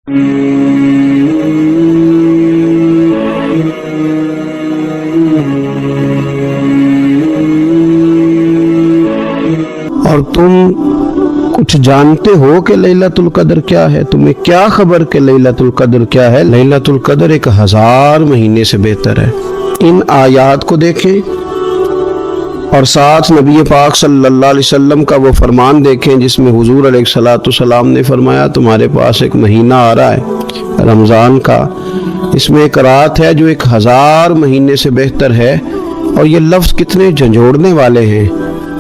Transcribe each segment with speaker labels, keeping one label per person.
Speaker 1: اور تم کچھ جانتے ہو کہ لیلۃ القدر کیا ہے؟ تمہیں کیا خبر کہ لیلۃ القدر کیا ہے؟ لیلۃ القدر 1000 مہینے سے بہتر ہے۔ ان آیات کو دیکھیں اور ساتھ نبی پاک صلی اللہ علیہ وسلم کا وہ فرمان دیکھیں جس میں حضور علیہ الصلوۃ والسلام نے فرمایا تمہارے پاس ایک مہینہ آ رہا ہے رمضان کا، اس میں ایک رات ہے جو 1000 مہینے سے بہتر ہے۔ اور یہ لفظ کتنے جھنجھوڑنے والے ہیں۔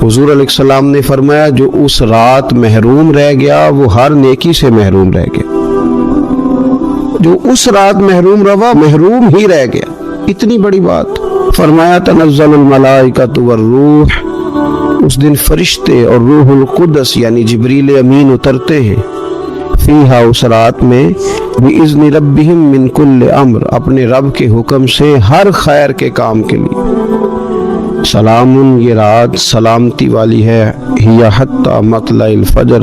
Speaker 1: حضور علیہ السلام نے فرمایا جو اس رات محروم رہ گیا وہ ہر نیکی سے محروم رہ گیا، جو اس رات محروم رہا محروم ہی رہ گیا۔ اتنی بڑی بات فرمایا تنزل الملائکۃ والروح، اس دن فرشتے اور روح القدس یعنی جبریل امین اترتے ہیں، فیہا اس رات میں بِإِذْنِ رَبِّهِمْ مِنْ كُلِّ امر، اپنے رب کے حکم سے ہر خیر کے کام کے لیے۔ سلام، یہ رات سلامتی والی ہے، ہی حتی مطلع الفجر،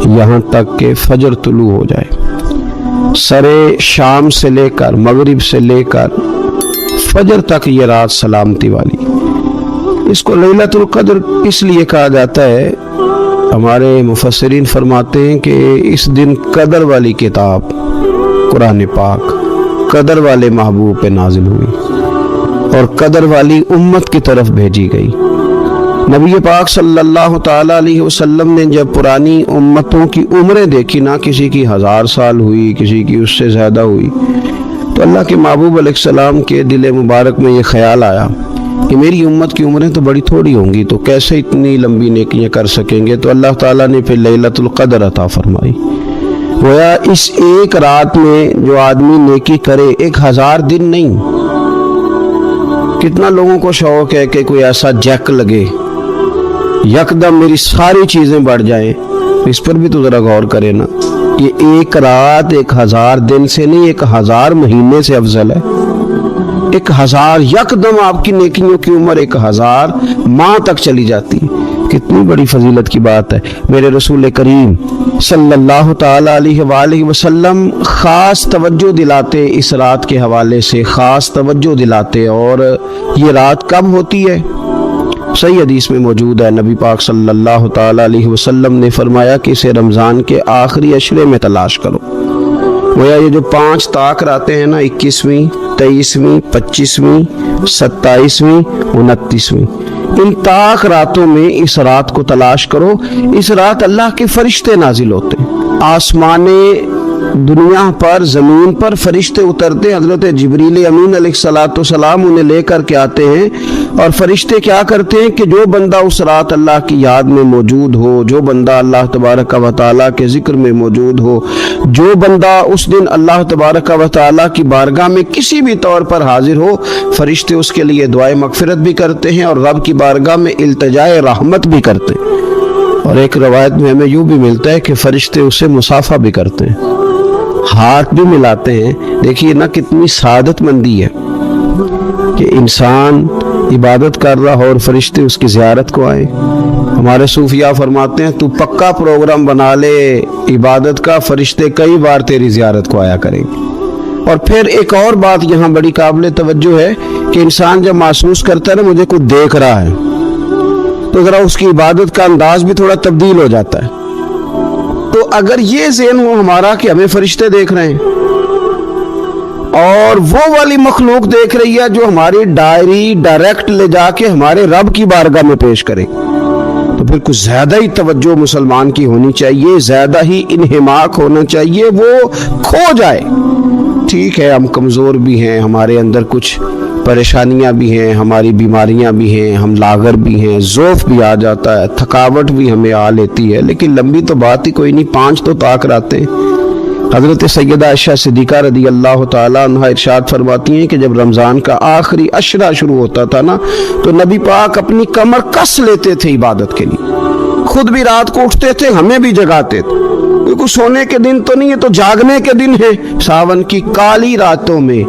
Speaker 1: یہاں تک کہ فجر طلوع ہو جائے۔ سرے شام سے لے کر مغرب سے لے کر فجر تک یہ رات سلامتی والی۔ اس کو لیلۃ القدر اس لیے کہا جاتا ہے، ہمارے مفسرین فرماتے ہیں کہ اس دن قدر والی کتاب قرآن پاک قدر والے محبوب پہ نازل ہوئی اور قدر والی امت کی طرف بھیجی گئی۔ نبی پاک صلی اللہ تعالی علیہ وسلم نے جب پرانی امتوں کی عمریں دیکھی، نہ کسی کی 1000 سال ہوئی، کسی کی اس سے زیادہ ہوئی، تو اللہ کے محبوب علیہ السلام کے دل مبارک میں یہ خیال آیا کہ میری امت کی عمریں تو بڑی تھوڑی ہوں گی، تو کیسے اتنی لمبی نیکیاں کر سکیں گے؟ تو اللہ تعالیٰ نے پھر لیلۃ القدر عطا فرمائی۔ گویا اس ایک رات میں جو آدمی نیکی کرے، 1000 دن نہیں۔ کتنا لوگوں کو شوق ہے کہ کوئی ایسا جیک لگے، یکدم میری ساری چیزیں بڑھ جائیں، اس پر بھی تو ذرا غور کرے نا۔ یہ ایک رات 1000 دن سے نہیں، 1000 مہینے سے افضل ہے۔ 1000 یکدم آپ کی نیکیوں کی عمر 1000 ماہ تک چلی جاتی ہے۔ کتنی بڑی فضیلت کی بات ہے۔ میرے رسول کریم صلی اللہ تعالی علیہ وآلہ وسلم خاص توجہ دلاتے، اس رات کے حوالے سے خاص توجہ دلاتے۔ اور یہ رات کب ہوتی ہے؟ صحیح حدیث میں موجود ہے، نبی پاک صلی اللہ تعالی علیہ وسلم نے فرمایا کہ اسے رمضان کے آخری عشرے میں تلاش کرو۔ گویا یہ جو 5 طاق راتیں ہیں نا، 21ویں، 23ویں، 25ویں، 27ویں، 29ویں، ان طاق راتوں میں اس رات کو تلاش کرو۔ اس رات اللہ کے فرشتے نازل ہوتے ہیں، آسمان دنیا پر، زمین پر فرشتے اترتے، حضرت جبریل امین علیہ الصلوۃ والسلام انہیں لے کر کے آتے ہیں۔ اور فرشتے کیا کرتے ہیں کہ جو بندہ اس رات اللہ کی یاد میں موجود ہو، جو بندہ اللہ تبارک و تعالیٰ کے ذکر میں موجود ہو، جو بندہ اس دن اللہ تبارک و تعالیٰ کی بارگاہ میں کسی بھی طور پر حاضر ہو، فرشتے اس کے لیے دعائے مغفرت بھی کرتے ہیں اور رب کی بارگاہ میں التجائے رحمت بھی کرتے ہیں۔ اور ایک روایت میں ہمیں یوں بھی ملتا ہے کہ فرشتے اسے مصافحہ بھی کرتے ہیں، ہاتھ بھی ملاتے ہیں۔ دیکھیے نا کتنی سعادت مندی ہے کہ انسان عبادت کر رہا ہو اور فرشتے اس کی زیارت کو آئیں۔ ہمارے صوفیاء فرماتے ہیں تو پکا پروگرام بنا لے عبادت کا، فرشتے کئی بار تیری زیارت کو آیا کریں گے۔ اور پھر ایک اور بات یہاں بڑی قابل توجہ ہے کہ انسان جب محسوس کرتا ہے نا مجھے کوئی دیکھ رہا ہے، تو ذرا اس کی عبادت کا انداز بھی تھوڑا تبدیل ہو جاتا ہے۔ تو اگر یہ ذہن ہو ہمارا کہ ہمیں فرشتے دیکھ رہے ہیں اور وہ والی مخلوق دیکھ رہی ہے جو ہماری ڈائری ڈائریکٹ لے جا کے ہمارے رب کی بارگاہ میں پیش کرے، تو پھر کچھ زیادہ ہی توجہ مسلمان کی ہونی چاہیے، زیادہ ہی انہماک ہونا چاہیے، وہ کھو جائے۔ ٹھیک ہے ہم کمزور بھی ہیں، ہمارے اندر کچھ پریشانیاں بھی ہیں، ہماری بیماریاں بھی ہیں، ہم لاغر بھی ہیں، ضعف بھی آ جاتا ہے، تھکاوٹ بھی ہمیں آ لیتی ہے، لیکن لمبی تو بات ہی کوئی نہیں، 5 تو طاق راتیں۔ حضرت سیدہ عائشہ صدیقہ رضی اللہ تعالیٰ عنہ ارشاد فرماتی ہیں کہ جب رمضان کا آخری عشرہ شروع ہوتا تھا نا تو نبی پاک اپنی کمر کس لیتے تھے عبادت کے لیے، خود بھی رات کو اٹھتے تھے، ہمیں بھی جگاتے تھے، کیونکہ سونے کے دن تو نہیں ہے، تو جاگنے کے دن ہے۔ ساون کی کالی راتوں میں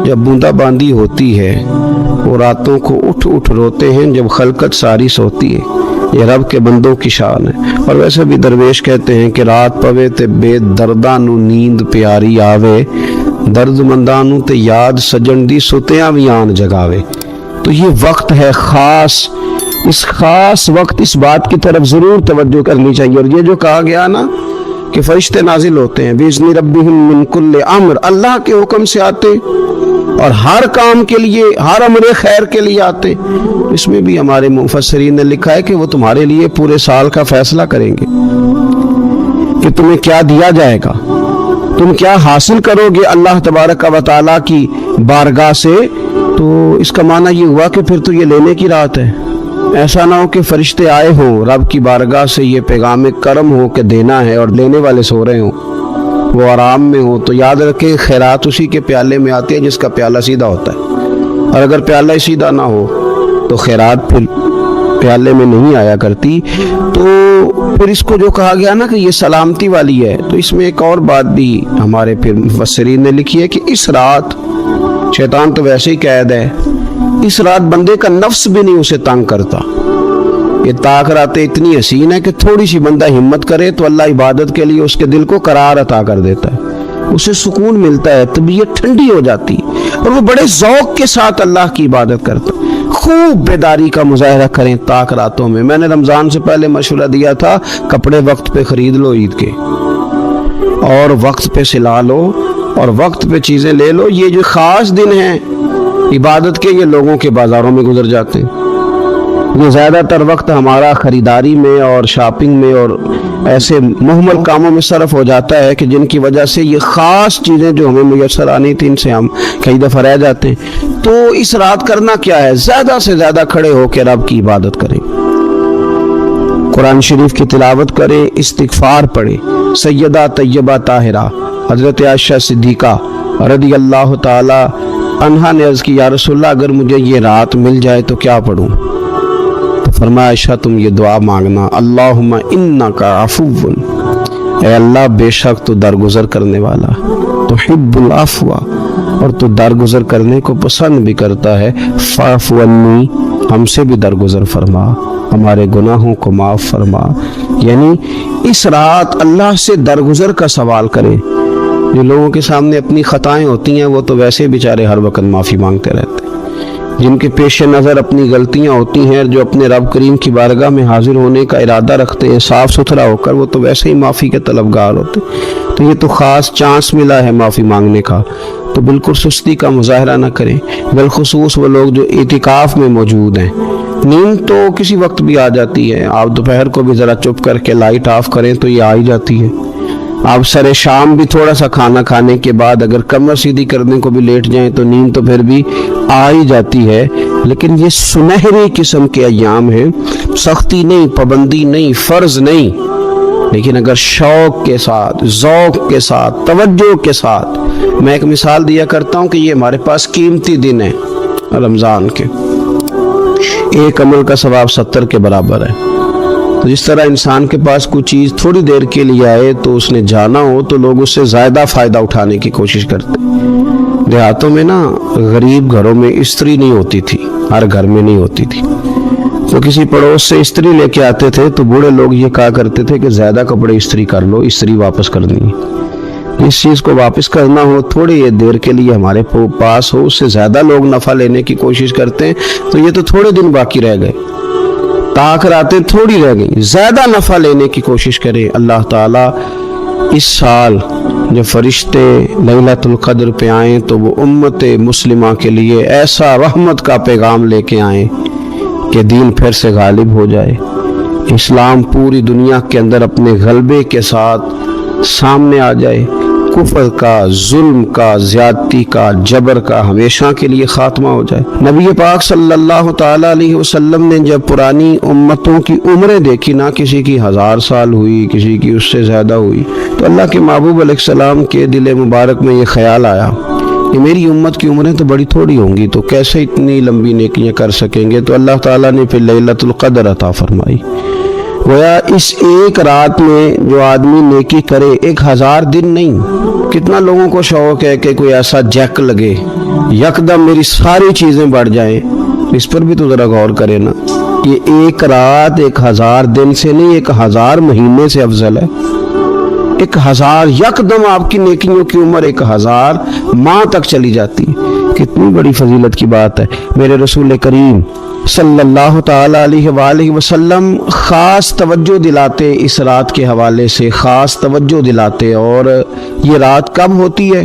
Speaker 1: جب بوندا باندی ہوتی ہے وہ راتوں کو اٹھ اٹھ روتے ہیں، جب خلقت ساری سوتی ہے یہ رب کے بندوں کی شان ہے۔ اور ویسے بھی درویش کہتے ہیں کہ رات پوے تے بے درداں نو نیند پیاری آوے، درد منداں نو تے یاد سجن دی ستیاں وی آن جگاوے۔ تو یہ وقت ہے خاص، اس خاص وقت اس بات کی طرف ضرور توجہ کرنی چاہیے۔ اور یہ جو کہا گیا نا کہ فرشتے نازل ہوتے ہیں بِإِذْنِ رَبِّهِمْ مِنْ كُلِّ امر، اللہ کے حکم سے آتے اور ہر کام کے لیے، ہر امر خیر کے لیے آتے۔ اس میں بھی ہمارے مفسرین نے لکھا ہے کہ وہ تمہارے لیے پورے سال کا فیصلہ کریں گے کہ تمہیں کیا دیا جائے گا، تم کیا حاصل کرو گے اللہ تبارک و تعالیٰ کی بارگاہ سے۔ تو اس کا معنی یہ ہوا کہ پھر تو یہ لینے کی رات ہے۔ ایسا نہ ہو کہ فرشتے آئے ہوں رب کی بارگاہ سے یہ پیغام کرم ہو کہ دینا ہے اور لینے والے سو رہے ہوں، وہ آرام میں ہو۔ تو یاد رکھیں خیرات اسی کے پیالے میں آتی ہے جس کا پیالہ سیدھا ہوتا ہے، اور اگر پیالہ ہی سیدھا نہ ہو تو خیرات پھر پیالے میں نہیں آیا کرتی۔ تو پھر اس کو جو کہا گیا نا کہ یہ سلامتی والی ہے، تو اس میں ایک اور بات بھی ہمارے پھر مفسرین نے لکھی ہے کہ اس رات شیطان تو ویسے ہی قید ہے، اس رات بندے کا نفس بھی نہیں اسے تنگ کرتا۔ یہ طاق راتیں اتنی حسین ہے کہ تھوڑی سی بندہ ہمت کرے تو اللہ عبادت کے لیے اس کے دل کو قرار عطا کر دیتا ہے، اسے سکون ملتا ہے، طبیعت ٹھنڈی ہو جاتی ہے اور وہ بڑے ذوق کے ساتھ اللہ کی عبادت کرتا ہے۔ خوب بیداری کا مظاہرہ کریں طاق راتوں میں۔ میں نے رمضان سے پہلے مشورہ دیا تھا کپڑے وقت پہ خرید لو عید کے، اور وقت پہ سلا لو اور وقت پہ چیزیں لے لو۔ یہ جو خاص دن ہیں عبادت کے، یہ لوگوں کے بازاروں میں گزر جاتے ہیں۔ یہ زیادہ تر وقت ہمارا خریداری میں اور شاپنگ میں اور ایسے مہمل کاموں میں صرف ہو جاتا ہے کہ جن کی وجہ سے یہ خاص چیزیں جو ہمیں میسر آنی تھی ان سے ہم کئی دفعہ رہ جاتے ہیں۔ تو اس رات کرنا کیا ہے؟ زیادہ سے زیادہ کھڑے ہو کے رب کی عبادت کریں، قرآن شریف کی تلاوت کریں، استغفار پڑھیں۔ سیدہ طیبہ طاہرہ حضرت عائشہ صدیقہ رضی اللہ تعالی عنہا نے عرض کی یا رسول اللہ اگر مجھے یہ رات مل جائے تو کیا پڑھوں؟ تو فرمایا عائشہ تم یہ دعا مانگنا، اللہم انک عفو، اے اللہ بے شک تو درگزر کرنے والا، تحب العفو، اور تو درگزر کرنے کو پسند بھی کرتا ہے، فاعف عنی، ہم سے بھی درگزر فرما، ہمارے گناہوں کو معاف فرما۔ یعنی اس رات اللہ سے درگزر کا سوال کریں۔ جو لوگوں کے سامنے اپنی خطائیں ہوتی ہیں وہ تو ویسے بیچارے ہر وقت معافی مانگتے رہتے ہیں، جن کے پیش نظر اپنی غلطیاں ہوتی ہیں، جو اپنے رب کریم کی بارگاہ میں حاضر ہونے کا ارادہ رکھتے ہیں صاف ستھرا ہو کر، وہ تو ویسے ہی معافی کے طلبگار ہوتے ہیں۔ تو یہ تو خاص چانس ملا ہے معافی مانگنے کا، تو بالکل سستی کا مظاہرہ نہ کریں، بالخصوص وہ لوگ جو اعتکاف میں موجود ہیں۔ نیند تو کسی وقت بھی آ جاتی ہے، آپ دوپہر کو بھی ذرا چپ کر کے لائٹ آف کریں تو یہ آ ہی جاتی ہے۔ آپ سر شام بھی تھوڑا سا کھانا کھانے کے بعد اگر کمر سیدھی کرنے کو بھی لیٹ جائیں تو نیند تو پھر بھی آ ہی جاتی ہے۔ لیکن یہ سنہری قسم کے ایام ہیں، سختی نہیں، پابندی نہیں، فرض نہیں، لیکن اگر شوق کے ساتھ، ذوق کے ساتھ، توجہ کے ساتھ، میں ایک مثال دیا کرتا ہوں کہ یہ ہمارے پاس قیمتی دن ہے رمضان کے، ایک عمل کا ثواب 70 کے برابر ہے۔ تو جس طرح انسان کے پاس کوئی چیز تھوڑی دیر کے لیے آئے تو اس نے جانا ہو تو لوگ اس سے زیادہ فائدہ اٹھانے کی کوشش کرتے۔ دیہاتوں میں نا غریب گھروں میں استری نہیں ہوتی تھی، ہر گھر میں نہیں ہوتی تھی، تو کسی پڑوس سے استری لے کے آتے تھے تو بوڑھے لوگ یہ کہا کرتے تھے کہ زیادہ کپڑے استری کر لو، استری واپس کرنی ہے۔ اس چیز کو واپس کرنا ہو تھوڑی دیر کے لیے ہمارے پاس ہو، اس سے زیادہ لوگ نفع لینے کی کوشش کرتے ہیں، تو یہ تو تھوڑے دن باقی رہ گئے، طاق راتیں تھوڑی رہ گئی، زیادہ نفع لینے کی کوشش کریں۔ اللہ تعالیٰ اس سال جب فرشتے لیلۃ القدر پہ آئیں تو وہ امت مسلمہ کے لیے ایسا رحمت کا پیغام لے کے آئیں کہ دین پھر سے غالب ہو جائے، اسلام پوری دنیا کے اندر اپنے غلبے کے ساتھ سامنے آ جائے، کفر کا، ظلم کا، زیادتی کا، جبر کا ہمیشہ کے لیے خاتمہ ہو جائے۔ نبی پاک صلی اللہ تعالیٰ علیہ وسلم نے جب پرانی امتوں کی عمریں دیکھی نا، کسی کی 1000 سال ہوئی، کسی کی اس سے زیادہ ہوئی، تو اللہ کے محبوب علیہ السلام کے دل مبارک میں یہ خیال آیا کہ میری امت کی عمریں تو بڑی تھوڑی ہوں گی، تو کیسے اتنی لمبی نیکیاں کر سکیں گے؟ تو اللہ تعالیٰ نے پھر لیلۃ القدر عطا فرمائی۔ گویا اس ایک رات میں جو آدمی نیکی کرے، 1000 دن نہیں۔ کتنا لوگوں کو شوق ہے کہ کوئی ایسا جیک لگے، یکدم میری ساری چیزیں بڑھ جائیں، اس پر بھی تو ذرا غور کرے نا۔ یہ ایک رات 1000 دن سے نہیں، 1000 مہینے سے افضل ہے۔ 1000 یکدم آپ کی نیکیوں کی عمر 1000 ماہ تک چلی جاتی ہے۔ کتنی بڑی فضیلت کی بات ہے۔ میرے رسول کریم صلی اللہ تعالی علیہ وآلہ وسلم خاص توجہ دلاتے، اس رات کے حوالے سے خاص توجہ دلاتے۔ اور یہ رات کب ہوتی ہے؟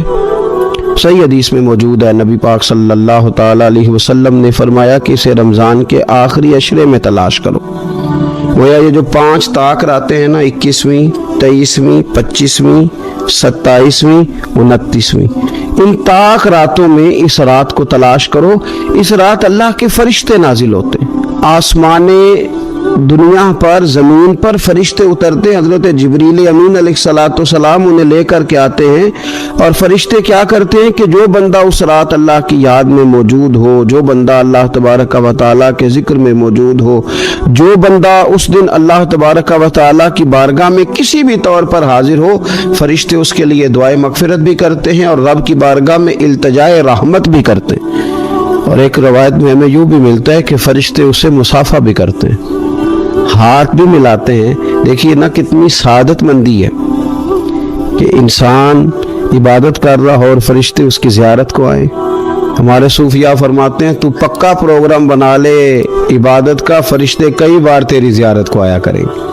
Speaker 1: صحیح حدیث میں موجود ہے، نبی پاک صلی اللہ تعالی علیہ وسلم نے فرمایا کہ اسے رمضان کے آخری عشرے میں تلاش کرو۔ گویا یہ جو 5 طاق راتیں ہیں نا، 21ویں، 23ویں، 25ویں، 27ویں، 29ویں، ان طاق راتوں میں اس رات کو تلاش کرو۔ اس رات اللہ کے فرشتے نازل ہوتے ہیں، آسمان دنیا پر، زمین پر فرشتے اترتے ہیں۔ حضرت جبریل امین علیہ الصلوۃ والسلام انہیں لے کر کے آتے ہیں، اور فرشتے کیا کرتے ہیں کہ جو بندہ اس رات اللہ کی یاد میں موجود ہو، جو بندہ اللہ تبارک و تعالیٰ کے ذکر میں موجود ہو، جو بندہ اس دن اللہ تبارک و تعالیٰ کی بارگاہ میں کسی بھی طور پر حاضر ہو، فرشتے اس کے لیے دعائے مغفرت بھی کرتے ہیں اور رب کی بارگاہ میں التجائے رحمت بھی کرتے ہیں۔ اور ایک روایت میں ہمیں یوں بھی ملتا ہے کہ فرشتے اسے مصافحہ بھی کرتے ہیں، ہاتھ بھی ملاتے ہیں۔ دیکھیے نا کتنی سعادت مندی ہے کہ انسان عبادت کر رہا ہو اور فرشتے اس کی زیارت کو آئیں۔ ہمارے صوفیاء فرماتے ہیں تو پکا پروگرام بنا لے عبادت کا، فرشتے کئی بار تیری زیارت کو آیا کریں گے۔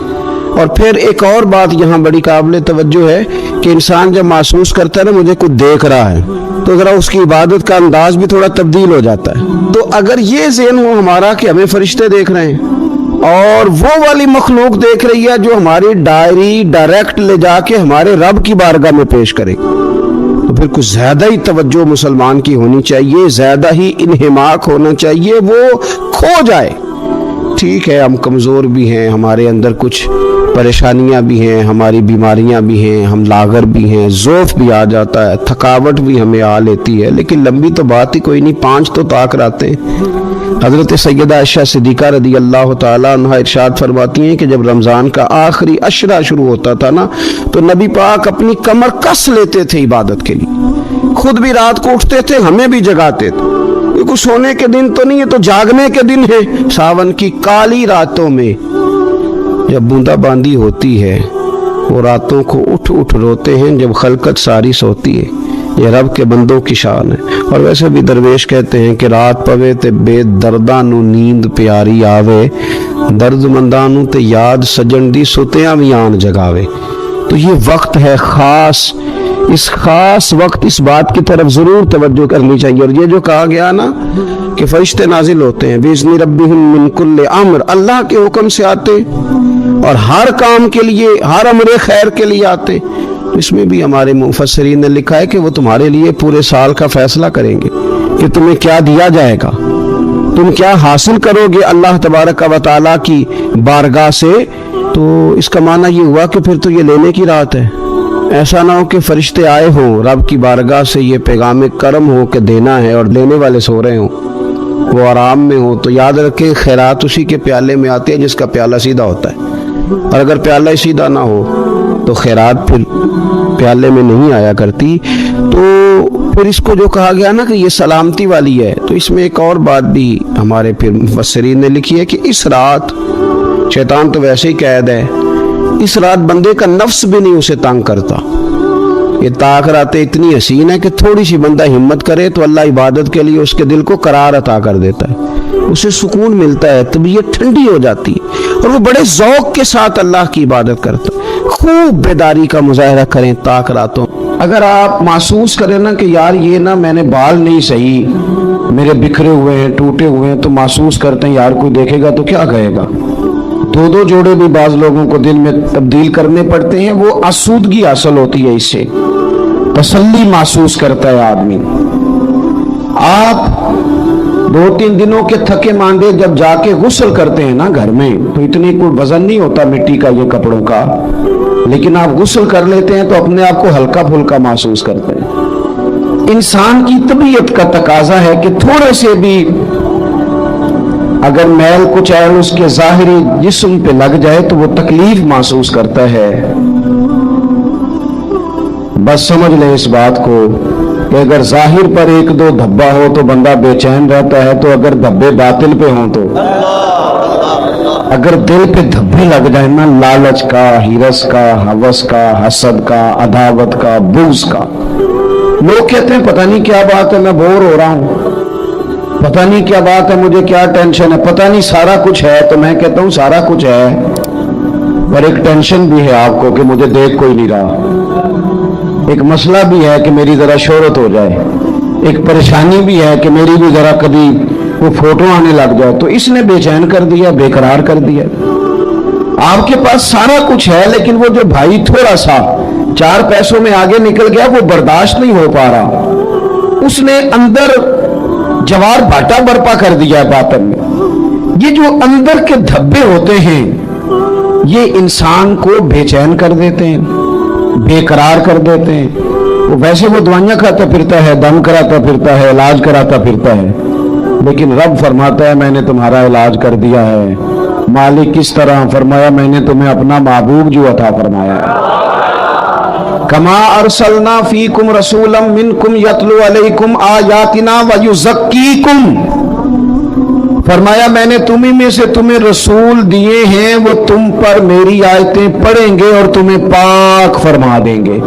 Speaker 1: اور پھر ایک اور بات یہاں بڑی قابل توجہ ہے کہ انسان جب محسوس کرتا ہے نا مجھے کچھ دیکھ رہا ہے، تو ذرا اس کی عبادت کا انداز بھی تھوڑا تبدیل ہو جاتا ہے۔ تو اگر یہ ذہن ہو ہمارا کہ ہمیں فرشتے دیکھ رہے ہیں اور وہ والی مخلوق دیکھ رہی ہے جو ہماری ڈائری ڈائریکٹ لے جا کے ہمارے رب کی بارگاہ میں پیش کرے، تو پھر کچھ زیادہ ہی توجہ مسلمان کی ہونی چاہیے، زیادہ ہی انہماک ہونا چاہیے، وہ کھو جائے۔ ٹھیک ہے ہم کمزور بھی ہیں، ہمارے اندر کچھ پریشانیاں بھی ہیں، ہماری بیماریاں بھی ہیں، ہم لاغر بھی ہیں، ضعف بھی آ جاتا ہے، تھکاوٹ بھی ہمیں آ لیتی ہے، لیکن لمبی تو بات ہی کوئی نہیں، 5 تو طاق راتیں۔ حضرت سیدہ عائشہ صدیقہ رضی اللہ تعالیٰ عنہا ارشاد فرماتی ہیں کہ جب رمضان کا آخری عشرہ شروع ہوتا تھا نا، تو نبی پاک اپنی کمر کس لیتے تھے عبادت کے لیے، خود بھی رات کو اٹھتے تھے، ہمیں بھی جگاتے تھے۔ یہ کچھ سونے کے دن تو نہیں ہے، تو جاگنے کے دن ہے۔ ساون کی کالی راتوں میں جب بوندا باندی ہوتی ہے، وہ راتوں کو اٹھ اٹھ روتے ہیں جب خلقت ساری سوتی ہے۔ یہ رب کے بندوں کی شان ہے۔ اور ویسے بھی درویش کہتے ہیں کہ رات پوے تے بے دردانو نیند پیاری آوے، درد مندانو تے یاد سجن دی ستیاں بھی آن جگاوے۔ تو یہ وقت ہے خاص، اس خاص وقت اس بات کی طرف ضرور توجہ کرنی چاہیے۔ اور یہ جو کہا گیا نا کہ فرشتے نازل ہوتے ہیں بِإِذْنِ رَبِّهِمْ مِنْ كُلِّ أَمْرٍ، اللہ کے حکم سے آتے اور ہر کام کے لیے، ہر امر خیر کے لیے آتے۔ اس میں بھی ہمارے مفسرین نے لکھا ہے کہ وہ تمہارے لیے پورے سال کا فیصلہ کریں گے کہ تمہیں کیا دیا جائے گا، تم کیا حاصل کرو گے اللہ تبارک و تعالیٰ کی بارگاہ سے۔ تو اس کا معنی یہ ہوا کہ پھر تو یہ لینے کی رات ہے۔ ایسا نہ ہو کہ فرشتے آئے ہوں رب کی بارگاہ سے یہ پیغام کرم ہو کہ دینا ہے اور لینے والے سو رہے ہوں، وہ آرام میں ہوں۔ تو یاد رکھیں خیرات اسی کے پیالے میں آتی ہے جس کا پیالہ سیدھا ہوتا ہے، اور اگر پیالہ ہی سیدھا نہ ہو تو خیرات پھر پیالے میں نہیں آیا کرتی۔ تو پھر اس کو جو کہا گیا نا کہ یہ سلامتی والی ہے، تو اس میں ایک اور بات بھی ہمارے پھر مفسرین نے لکھی ہے کہ اس رات شیطان تو ویسے ہی قید ہے، اس رات بندے کا نفس بھی نہیں اسے تنگ کرتا۔ یہ طاق راتیں اتنی حسین ہے کہ تھوڑی سی بندہ ہمت کرے تو اللہ عبادت کے لیے اس کے دل کو قرار عطا کر دیتا ہے، اسے سکون ملتا ہے، طبیعت ٹھنڈی ہو جاتی ہے اور وہ بڑے ذوق کے ساتھ اللہ کی عبادت کرتا ہے۔ خوب بیداری کا مظاہرہ کریں طاق راتوں۔ اگر آپ محسوس کریں نا کہ یار یہ نا میں نے بال نہیں صحیح، میرے بکھرے ہوئے ہیں، ٹوٹے ہوئے ہیں، تو محسوس کرتے ہیں یار کوئی دیکھے گا تو کیا کہے گا۔ 2 جوڑے بھی بعض لوگوں کو دل میں تبدیل کرنے پڑتے ہیں، وہ آسودگی حاصل ہوتی ہے، اس سے تسلی محسوس کرتا ہے آدمی۔ آپ 2-3 دنوں کے تھکے ماندے جب جا کے غسل کرتے ہیں نا گھر میں، تو اتنی کوئی وزن نہیں ہوتا مٹی کا یہ کپڑوں کا، لیکن آپ غسل کر لیتے ہیں تو اپنے آپ کو ہلکا پھلکا محسوس کرتے ہیں۔ انسان کی طبیعت کا تقاضا ہے کہ تھوڑے سے بھی اگر میل کچیل اس کے ظاہری جسم پہ لگ جائے تو وہ تکلیف محسوس کرتا ہے۔ بس سمجھ لیں اس بات کو کہ اگر ظاہر پر ایک دو دھبا ہو تو بندہ بے چین رہتا ہے، تو اگر دھبے باطل پہ ہوں تو اگر دل پہ دھبے لگ جائیں نا، لالچ کا، ہرس کا، ہوس کا، حسد کا، عداوت کا، بغض کا، لوگ کہتے ہیں پتہ نہیں کیا بات ہے، میں بور ہو رہا ہوں، پتہ نہیں کیا بات ہے، مجھے کیا ٹینشن ہے، پتہ نہیں سارا کچھ ہے۔ تو میں کہتا ہوں سارا کچھ ہے، اور ایک ٹینشن بھی ہے آپ کو کہ مجھے دیکھ کوئی نہیں رہا، ایک مسئلہ بھی ہے کہ میری ذرا شہرت ہو جائے، ایک پریشانی بھی ہے کہ میری بھی ذرا کبھی وہ فوٹو آنے لگ جائے، تو اس نے بے چین کر دیا، بے قرار کر دیا۔ آپ کے پاس سارا کچھ ہے، لیکن وہ جو بھائی تھوڑا سا 4 پیسوں میں آگے نکل گیا، وہ برداشت نہیں ہو پا رہا، اس نے اندر جوار بھاٹا برپا کر دیا باطن میں۔ یہ جو اندر کے دھبے ہوتے ہیں یہ انسان کو بے چین کر دیتے ہیں، بے قرار کر دیتے ہیں۔ ویسے وہ دوائیاں کھاتا پھرتا ہے، دم کراتا پھرتا ہے، علاج کراتا پھرتا ہے، لیکن رب فرماتا ہے میں نے تمہارا علاج کر دیا ہے۔ مالک کس طرح؟ فرمایا میں نے تمہیں اپنا محبوب جو عطا فرمایا ہے۔ کما ارسلنا فیکم رسولا منکم یتلو علیکم آیاتنا ویزکیکم، فرمایا میں نے تمہیں میں سے تمہیں رسول دیے ہیں، وہ تم پر میری آیتیں پڑھیں گے اور تمہیں پاک فرما دیں گے۔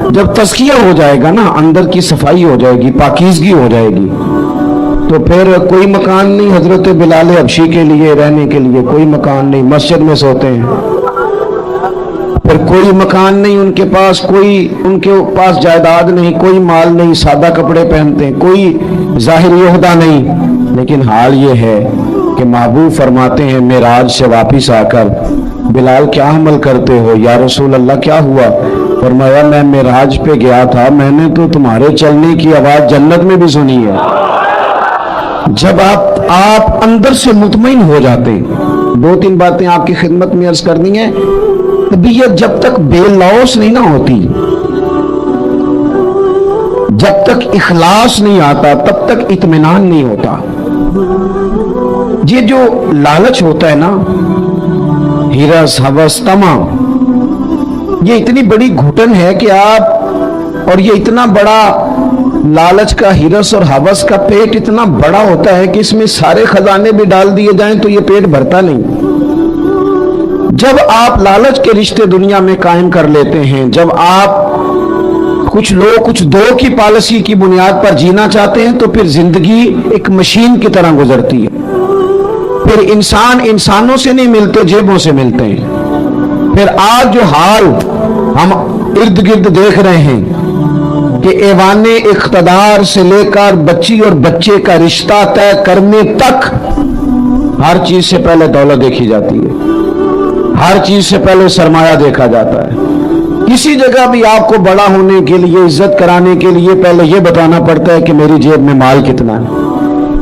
Speaker 1: جب تزکیہ ہو جائے گا نا، اندر کی صفائی ہو جائے گی، پاکیزگی ہو جائے گی، تو پھر کوئی مکان نہیں حضرت بلال حبشی کے لیے رہنے کے لیے، کوئی مکان نہیں، مسجد میں سوتے ہیں، پھر کوئی مکان نہیں ان کے پاس، کوئی ان کے پاس جائیداد نہیں، کوئی مال نہیں، سادہ کپڑے پہنتے ہیں، کوئی ظاہری عہدہ نہیں، لیکن حال یہ ہے کہ محبوب فرماتے ہیں معراج سے واپس آ کر بلال کیا عمل کرتے ہو یا رسول اللہ کیا ہوا؟ فرمایا میں معراج پہ گیا تھا، میں نے تو تمہارے چلنے کی آواز جنت میں بھی سنی ہے۔ جب آپ اندر سے مطمئن ہو جاتے ہیں، 2-3 باتیں آپ کی خدمت میں عرض کرنی ہے۔ طبیعت جب تک بے لوث نہیں نہ ہوتی، جب تک اخلاص نہیں آتا، تب تک اطمینان نہیں ہوتا۔ یہ جو لالچ ہوتا ہے نا، ہرس، ہوس، طمع، یہ اتنی بڑی گھٹن ہے کہ آپ، اور یہ اتنا بڑا لالچ کا، ہرس اور ہوس کا پیٹ اتنا بڑا ہوتا ہے کہ اس میں سارے خزانے بھی ڈال دیے جائیں تو یہ پیٹ بھرتا نہیں۔ جب آپ لالچ کے رشتے دنیا میں قائم کر لیتے ہیں، جب آپ کچھ دو کی پالیسی کی بنیاد پر جینا چاہتے ہیں، تو پھر زندگی ایک مشین کی طرح گزرتی ہے۔ پھر انسان انسانوں سے نہیں ملتے، جیبوں سے ملتے ہیں۔ پھر آج جو حال ہم ارد گرد دیکھ رہے ہیں کہ ایوان اقتدار سے لے کر بچی اور بچے کا رشتہ طے کرنے تک ہر چیز سے پہلے دولت دیکھی جاتی ہے، ہر چیز سے پہلے سرمایہ دیکھا جاتا ہے۔ کسی جگہ بھی آپ کو بڑا ہونے کے لیے، عزت کرانے کے لیے پہلے یہ بتانا پڑتا ہے کہ میری جیب میں مال کتنا ہے۔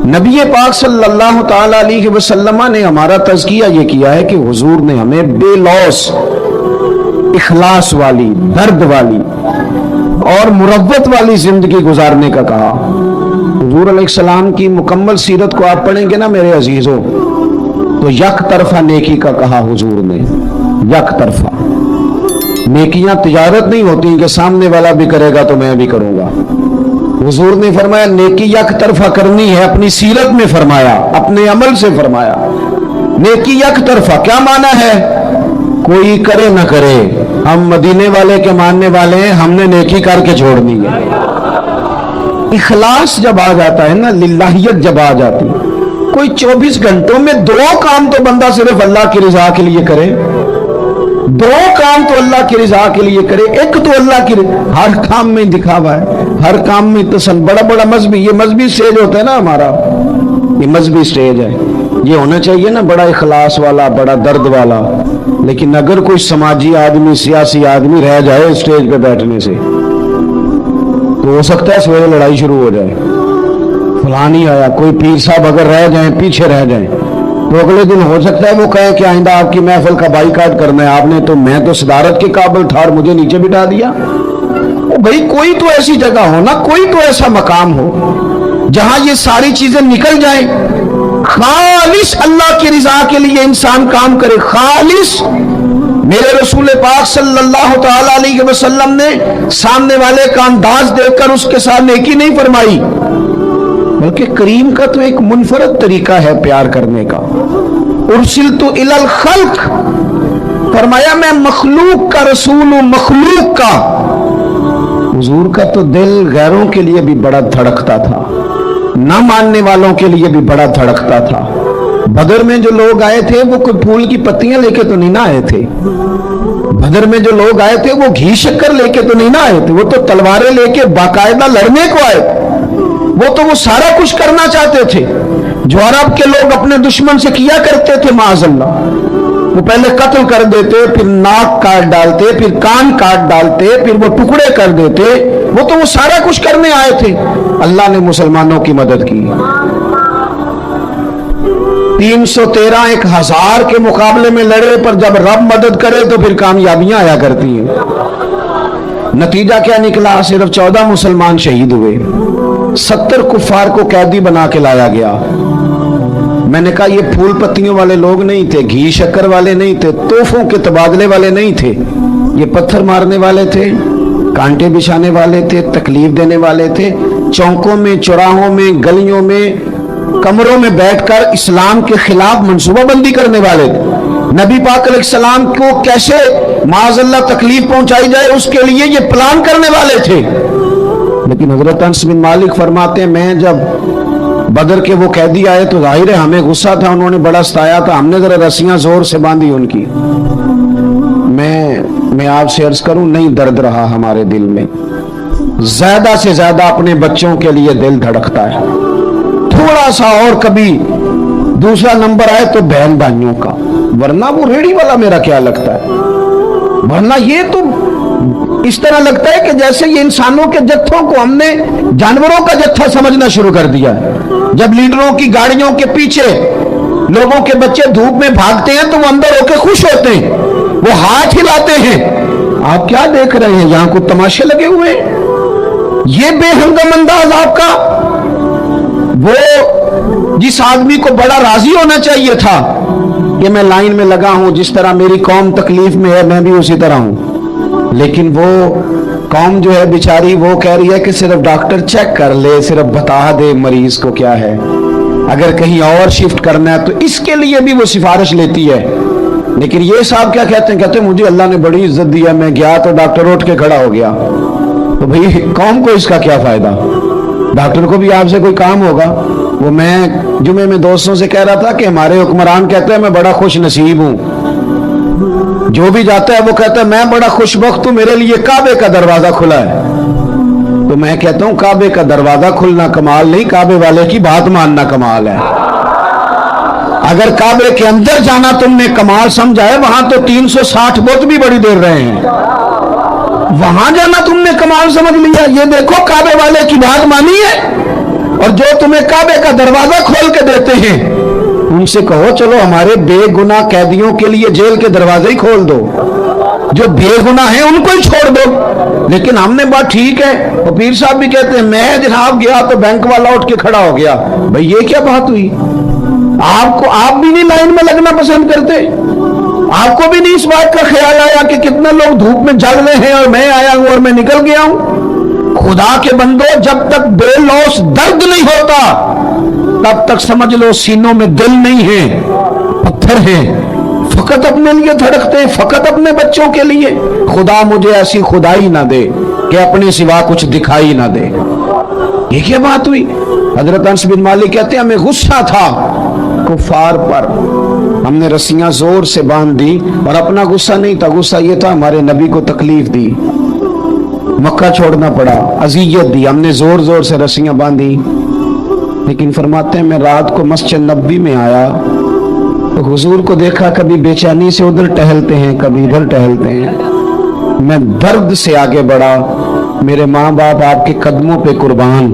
Speaker 1: نبی پاک صلی اللہ تعالی علیہ وسلم نے ہمارا تزکیہ یہ کیا ہے کہ حضور نے ہمیں بے لوث، اخلاص والی، درد والی اور مروت والی زندگی گزارنے کا کہا۔ حضور علیہ السلام کی مکمل سیرت کو آپ پڑھیں گے نا میرے عزیزوں، تو یک طرفہ نیکی کا کہا حضور نے، یک طرفہ۔ نیکیاں تجارت نہیں ہوتی کہ سامنے والا بھی کرے گا تو میں بھی کروں گا۔ حضور نے فرمایا نیکی یک طرفہ کرنی ہے، اپنی سیرت میں فرمایا، اپنے عمل سے فرمایا۔ نیکی یک طرفہ کیا معنی ہے؟ کوئی کرے نہ کرے، ہم مدینے والے کے ماننے والے ہیں، ہم نے نیکی کر کے چھوڑنی ہے۔ اخلاص جب آ جاتا ہے نا، للہیت جب آ جاتی، کوئی 24 گھنٹوں میں 2 کام تو بندہ صرف اللہ کی رضا کے لیے کرے، 2 کام تو اللہ کی رضا کے لیے کرے۔ ایک تو اللہ کی رضا، ہر کام میں دکھاوا ہے، ہر کام میں تسن، بڑا مذہبی، یہ مذہبی سٹیج ہوتا ہے نا ہمارا، یہ مذہبی سٹیج ہے، یہ ہونا چاہیے نا بڑا اخلاص والا، بڑا درد والا۔ لیکن اگر کوئی سماجی آدمی، سیاسی آدمی رہ جائے اسٹیج پہ بیٹھنے سے، تو ہو سکتا ہے سویرے لڑائی شروع ہو جائے، فلانی آیا، کوئی پیر صاحب اگر رہ جائیں، پیچھے رہ جائیں، تو اگلے دن ہو سکتا ہے وہ کہے کہ آئندہ آپ کی محفل کا بائیکاٹ کرنا ہے، آپ نے تو، میں تو صدارت کے قابل تھا اور مجھے نیچے بٹھا دیا۔ بھئی کوئی تو ایسی جگہ ہو نا، کوئی تو ایسا مقام ہو جہاں یہ ساری چیزیں نکل جائیں، خالص اللہ کی رضا کے لیے انسان کام کرے، خالص میرے رسول پاک صلی اللہ تعالی علیہ وسلم نے سامنے والے کا انداز دیکھ کر اس کے ساتھ نیکی نہیں فرمائی، بلکہ کریم کا تو ایک منفرد طریقہ ہے پیار کرنے کا۔ ارسلت الی الخلق، فرمایا میں مخلوق کا رسول ہوں، مخلوق کا۔ حضور کا تو دل غیروں کے لیے بھی بڑا دھڑکتا تھا، نہ ماننے والوں کے لیے بھی بڑا دھڑکتا تھا۔ بدر میں جو لوگ آئے تھے وہ کوئی پھول کی پتیاں لے کے تو نہیں نہ آئے تھے، بدر میں جو لوگ آئے تھے وہ گھی شکر لے کے تو نہیں نہ آئے تھے، وہ تو تلواریں لے کے باقاعدہ لڑنے کو آئے، وہ سارا کچھ کرنا چاہتے تھے جو عرب کے لوگ اپنے دشمن سے کیا کرتے تھے معاذ اللہ۔ وہ پہلے قتل کر دیتے، پھر ناک کاٹ ڈالتے، پھر کان کاٹ ڈالتے، پھر وہ ٹکڑے کر دیتے، وہ سارا کچھ کرنے آئے تھے۔ اللہ نے مسلمانوں کی مدد کی، 313 1000 کے مقابلے میں لڑے، پر جب رب مدد کرے تو پھر کامیابیاں آیا کرتی ہیں۔ نتیجہ کیا نکلا؟ صرف 14 مسلمان شہید ہوئے، 70 کفار کو قیدی بنا کے لایا گیا۔ میں نے کہا یہ پھول پتیوں والے لوگ نہیں تھے، گھی شکر والے نہیں تھے، تحفوں کے تبادلے والے نہیں تھے، یہ پتھر مارنے والے تھے، کانٹے بچھانے والے تھے، تکلیف دینے والے تھے، چوکوں میں، چوراہوں میں، گلیوں میں، کمروں میں بیٹھ کر اسلام کے خلاف منصوبہ بندی کرنے والے تھے۔ نبی پاک علیہ السلام کو کیسے معاذ اللہ تکلیف پہنچائی جائے اس کے لیے یہ پلان کرنے والے تھے۔ لیکن حضرت انس بن مالک فرماتے ہیں میں جب بدر کے وہ قیدی آئے تو ظاہر ہے ہمیں غصہ تھا، انہوں نے بڑا ستایا تھا، ہم نے ذرا رسیاں زور سے باندھی ان کی۔ میں آپ سے عرض کروں نہیں درد رہا ہمارے دل میں، زیادہ سے زیادہ اپنے بچوں کے لیے دل دھڑکتا ہے، تھوڑا سا اور کبھی دوسرا نمبر آئے تو بہن بھائیوں کا، ورنہ وہ ریڑھی والا میرا کیا لگتا ہے، ورنہ یہ تو اس طرح لگتا ہے کہ جیسے یہ انسانوں کے جتھوں کو ہم نے جانوروں کا جتھا سمجھنا شروع کر دیا ہے۔ جب لیڈروں کی گاڑیوں کے پیچھے لوگوں کے بچے دھوپ میں بھاگتے ہیں تو وہ اندر ہو کے خوش ہوتے ہیں، وہ ہاتھ ہلاتے ہیں۔ آپ کیا دیکھ رہے ہیں؟ یہاں کو تماشے لگے ہوئے ہیں۔ یہ بے ہنگم انداز آپ کا، وہ جس آدمی کو بڑا راضی ہونا چاہیے تھا کہ میں لائن میں لگا ہوں، جس طرح میری قوم تکلیف میں ہے میں بھی اسی طرح ہوں، لیکن وہ قوم جو ہے بیچاری وہ کہہ رہی ہے کہ صرف ڈاکٹر چیک کر لے، صرف بتا دے مریض کو کیا ہے، اگر کہیں اور شفٹ کرنا ہے تو اس کے لیے بھی وہ سفارش لیتی ہے۔ لیکن یہ صاحب کیا کہتے ہیں مجھے اللہ نے بڑی عزت دی ہے، میں گیا تو ڈاکٹر اٹھ کے کھڑا ہو گیا، تو بھئی قوم کو اس کا کیا فائدہ؟ ڈاکٹر کو بھی آپ سے کوئی کام ہوگا۔ وہ میں جمعے میں دوستوں سے کہہ رہا تھا کہ ہمارے حکمران کہتے ہیں میں بڑا خوش نصیب ہوں، جو بھی جاتا ہے وہ کہتا ہے میں بڑا خوش بخت ہوں، میرے لیے کعبے کا دروازہ کھلا ہے۔ تو میں کہتا ہوں کعبے کا دروازہ کھلنا کمال نہیں، کعبے والے کی بات ماننا کمال ہے۔ اگر کعبے کے اندر جانا تم نے کمال سمجھا ہے، وہاں تو 360 بت بھی بڑی دیر رہے ہیں، وہاں جانا تم نے کمال سمجھ لیا۔ یہ دیکھو کعبے والے کی بات مانی ہے، اور جو تمہیں کعبے کا دروازہ کھول کے دیتے ہیں ان سے کہو چلو ہمارے بے گناہ قیدیوں کے لیے جیل کے دروازے ہی کھول دو، جو بے گناہ ہیں ان کو ہی چھوڑ دو۔ لیکن ہم نے بات ٹھیک ہے، اور پیر صاحب بھی کہتے ہیں میں جناب گیا تو بینک والا اٹھ کے کھڑا ہو گیا۔ بھئی یہ کیا بات ہوئی؟ آپ بھی نہیں لائن میں لگنا پسند کرتے؟ آپ کو بھی نہیں اس بات کا خیال آیا کہ کتنے لوگ دھوپ میں جل رہے ہیں اور میں آیا ہوں اور میں نکل گیا ہوں؟ خدا کے بندو، جب تک بے لوث درد نہیں ہوتا تب تک سمجھ لو سینوں میں دل نہیں ہے، پتھر ہیں، فقط اپنے لیے دھڑکتے ہیں، فقط اپنے بچوں کے لیے۔ خدا مجھے ایسی خدائی نہ دے کہ اپنے سوا کچھ دکھائی نہ دے۔ یہ کیا بات ہوئی؟ حضرت انس بن مالک کہتے ہیں ہمیں غصہ تھا کفار پر، ہم نے رسیاں زور سے باندھ دی، اور اپنا غصہ نہیں تھا، غصہ یہ تھا ہمارے نبی کو تکلیف دی، مکہ چھوڑنا پڑا، اذیت دی، ہم نے زور زور سے رسیاں باندھی۔ لیکن فرماتے ہیں میں رات کو مسجد نبوی میں آیا تو حضور کو دیکھا، کبھی بے چینی سے ادھر ٹہلتے ہیں کبھی ادھر ٹہلتے ہیں، میں درد سے آگے بڑھا، میرے ماں باپ آپ کے قدموں پہ قربان،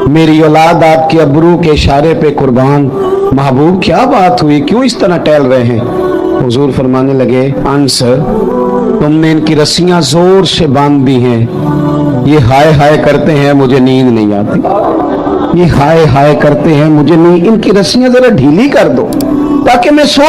Speaker 1: میری اولاد آپ کے ابرو کے اشارے پہ قربان، محبوب کیا بات ہوئی، کیوں اس طرح ٹہل رہے ہیں؟ حضور فرمانے لگے انس تم نے ان کی رسیاں زور سے باندھ دی ہیں، یہ ہائے ہائے کرتے ہیں مجھے نیند نہیں آتی، یہ ہائے ہائے کرتے ہیں مجھے نہیں، ان کی رسیاں ذرا ڈھیلی کر دو تاکہ میں سو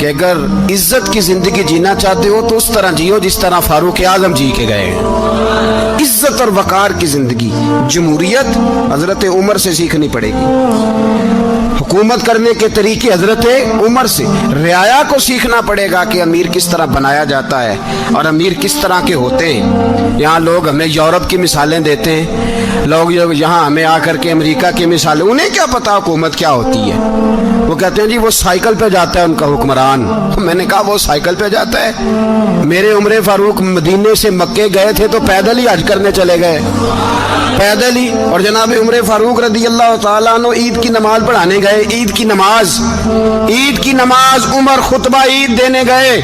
Speaker 1: کہ اگر عزت کی زندگی جینا چاہتے ہو تو اس طرح جیو جس طرح فاروق اعظم جی کے گئے ہیں۔ عزت اور وقار کی زندگی، جمہوریت حضرت عمر سے سیکھنی پڑے گی، حکومت کرنے کے طریقے حضرت عمر سے، رعایا کو سیکھنا پڑے گا کہ امیر کس طرح بنایا جاتا ہے اور امیر کس طرح کے ہوتے ہیں۔ یہاں لوگ ہمیں یورپ کی مثالیں دیتے ہیں، لوگ یہاں ہمیں آ کر کے امریکہ کی مثالیں، انہیں کیا پتا حکومت کیا ہوتی ہے؟ وہ کہتے ہیں جی وہ سائیکل پہ جاتا ہے ان کا حکمران۔ میں نے کہا وہ سائیکل پہ جاتا ہے؟ میرے عمر فاروق مدینے سے مکے گئے تھے تو پیدل ہی حج کرنے چلے گئے، پیدل ہی۔ اور جناب عمر فاروق رضی اللہ تعالیٰ عنہ عید کی نماز پڑھانے گئے، عید کی نماز عمر خطبہ عید دینے گئے۔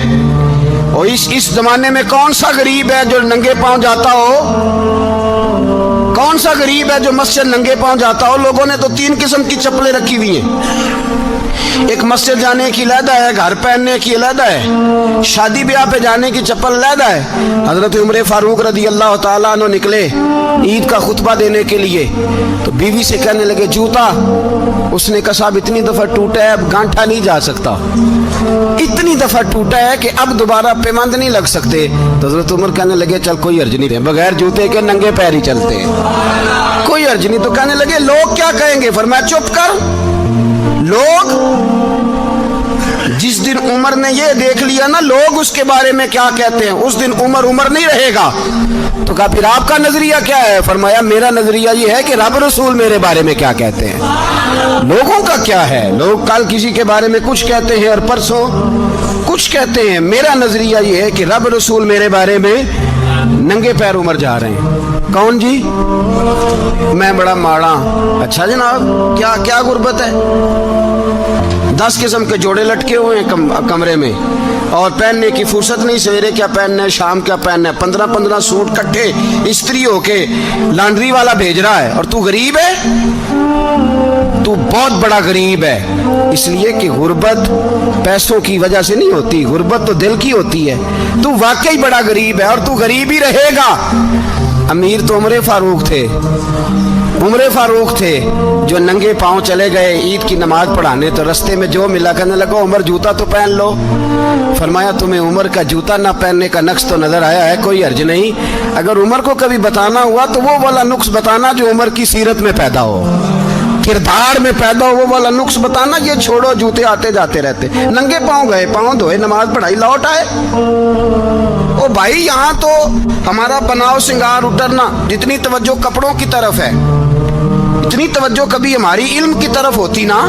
Speaker 1: اور اس زمانے میں کون سا غریب ہے جو ننگے پاؤں جاتا ہو؟ کون سا غریب ہے جو مسجد ننگے پاؤں جاتا ہو؟ لوگوں نے تو 3 قسم کی چپلیں رکھی ہوئی ہیں، ایک مسجد جانے کی علیحدہ ہے، گھر پہننے کی علیحدہ ہے، شادی بیاہ پہ جانے کی چپل علیحدہ ہے۔ حضرت عمر فاروق رضی اللہ تعالیٰ عنہ نکلے عید کا خطبہ دینے کے لیے تو بیوی سے کہنے لگے جوتا، اس نے کہا صاحب اتنی دفعہ ٹوٹا ہے اب گانٹھا نہیں جا سکتا، اتنی دفعہ ٹوٹا ہے کہ اب دوبارہ پیمند نہیں لگ سکتے۔ تو حضرت عمر کہنے لگے چل کوئی حرج نہیں، بغیر جوتے کے ننگے پیر ہی چلتے ہیں، کوئی حرج نہیں۔ تو کہنے لگے لوگ کیا کہیں گے؟ فرمایا چپ کر، لوگ جس دن عمر نے یہ دیکھ لیا نا لوگ اس کے بارے میں کیا کہتے ہیں، اس دن عمر نہیں رہے گا۔ تو کہا پھر آپ کا نظریہ کیا ہے؟ فرمایا میرا نظریہ یہ ہے کہ رب رسول میرے بارے میں کیا کہتے ہیں، لوگوں کا کیا ہے؟ لوگ کل کسی کے بارے میں کچھ کہتے ہیں اور پرسوں کچھ کہتے ہیں، میرا نظریہ یہ ہے کہ رب رسول میرے بارے میں ننگے پیر عمر جا رہے ہیں۔ کون جی؟ میں بڑا ماڑا۔ اچھا جناب کیا غربت ہے؟ 10 قسم کے جوڑے لٹکے ہوئے ہیں کمرے میں اور پہننے کی فرصت نہیں، سویرے کیا پہننا ہے، شام کیا پہننا ہے، 15 سوٹ کٹھے استری ہو کے لانڈری والا بھیج رہا ہے، اور تو غریب ہے، تو بہت بڑا غریب ہے۔ اس لیے کہ غربت پیسوں کی وجہ سے نہیں ہوتی، غربت تو دل کی ہوتی ہے۔ تو واقعی بڑا غریب ہے اور تو غریب ہی رہے گا۔ امیر تو عمر فاروق تھے جو ننگے پاؤں چلے گئے عید کی نماز پڑھانے، تو رستے میں جو ملا کہنے لگا عمر جوتا تو پہن لو۔ فرمایا تمہیں عمر کا جوتا نہ پہننے کا نقص تو نظر آیا ہے، کوئی حرج نہیں، اگر عمر کو کبھی بتانا ہوا تو وہ والا نقص بتانا جو عمر کی سیرت میں پیدا ہو، کردار میں پیدا ہو، وہ والا نقص بتانا، یہ چھوڑو جوتے آتے جاتے رہتے۔ ننگے پاؤں گئے، پاؤں دھوئے، نماز پڑھائی، لوٹ آئے۔ او بھائی یہاں تو ہمارا بناؤ سنگار اترنا، جتنی توجہ کپڑوں کی طرف ہے اتنی توجہ کبھی ہماری علم کی طرف ہوتی نا،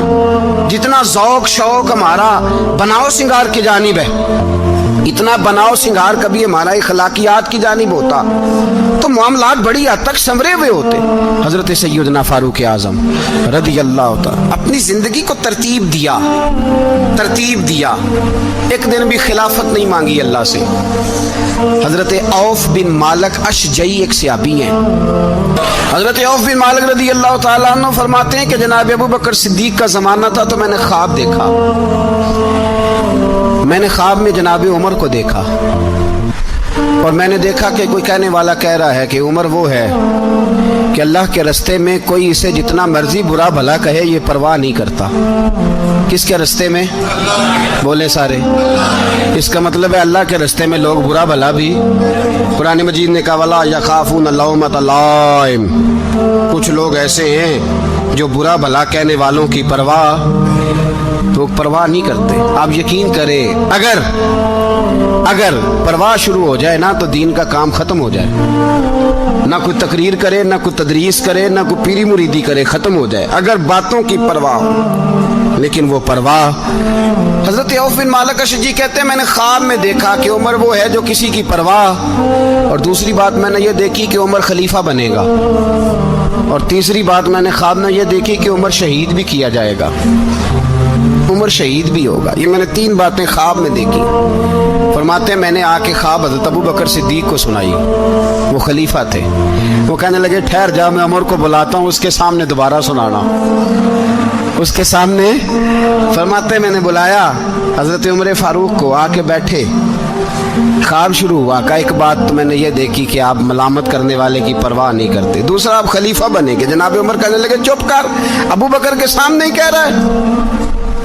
Speaker 1: جتنا ذوق شوق ہمارا بناؤ سنگار کی جانب ہے، اتنا بناؤ سنگار کبھی ہمارا اخلاقیات کی جانب ہوتا تو معاملات بڑی حد تک سنورے ہوئے ہوتے۔ حضرت سیدنا فاروق اعظم رضی اللہ تعالی اپنی زندگی کو ترتیب دیا، ایک دن بھی خلافت نہیں مانگی اللہ سے۔ حضرت عوف بن مالک اشجعی ایک صحابی ہیں، حضرت عوف بن مالک رضی اللہ تعالیٰ عنہ فرماتے ہیں کہ جناب ابو بکر صدیق کا زمانہ تھا تو میں نے خواب دیکھا، میں نے خواب میں جناب عمر کو دیکھا، اور میں نے دیکھا کہ کوئی کہنے والا کہہ رہا ہے کہ عمر وہ ہے کہ اللہ کے رستے میں کوئی اسے جتنا مرضی برا بھلا کہے یہ پرواہ نہیں کرتا۔ کس کے رستے میں؟ بولے سارے۔ اس کا مطلب ہے اللہ کے رستے میں لوگ برا بھلا بھی، قرآن مجید نے کہا وَلَا يَخَافُونَ لَوْمَةَ لَائِمٍ، کچھ لوگ ایسے ہیں جو برا بھلا کہنے والوں کی پرواہ نہیں کرتے۔ آپ یقین کریں اگر پرواہ شروع ہو جائے نا تو دین کا کام ختم ہو جائے، نہ کوئی تقریر کرے، نہ کوئی تدریس کرے، نہ کوئی پیری مریدی کرے، ختم ہو جائے اگر باتوں کی پرواہ ہو۔ لیکن وہ پرواہ، حضرت عوف بن مالک اشجعی کہتے ہیں میں نے خواب میں دیکھا کہ عمر وہ ہے جو کسی کی پرواہ، اور دوسری بات میں نے یہ دیکھی کہ عمر خلیفہ بنے گا، اور تیسری بات میں نے خواب میں یہ دیکھی کہ عمر شہید بھی کیا جائے گا، عمر شہید بھی ہوگا۔ یہ میں نے 3 باتیں خواب میں دیکھی۔ فرماتے ہیں میں نے آ کے خواب حضرت ابو بکر صدیق کو سنائی، وہ خلیفہ تھے، وہ کہنے لگے ٹھہر جا میں عمر کو بلاتا ہوں، اس کے سامنے دوبارہ سنانا، اس کے سامنے۔ فرماتے ہیں میں نے بلایا حضرت عمر فاروق کو، آ کے بیٹھے، خواب شروع ہوا کہ ایک بات تو میں نے یہ دیکھی کہ آپ ملامت کرنے والے کی پرواہ نہیں کرتے، دوسرا آپ خلیفہ بنے گے۔ جناب عمر کہنے لگے چپ کر، ابو بکر کے سامنے ہی کہہ رہا ہے،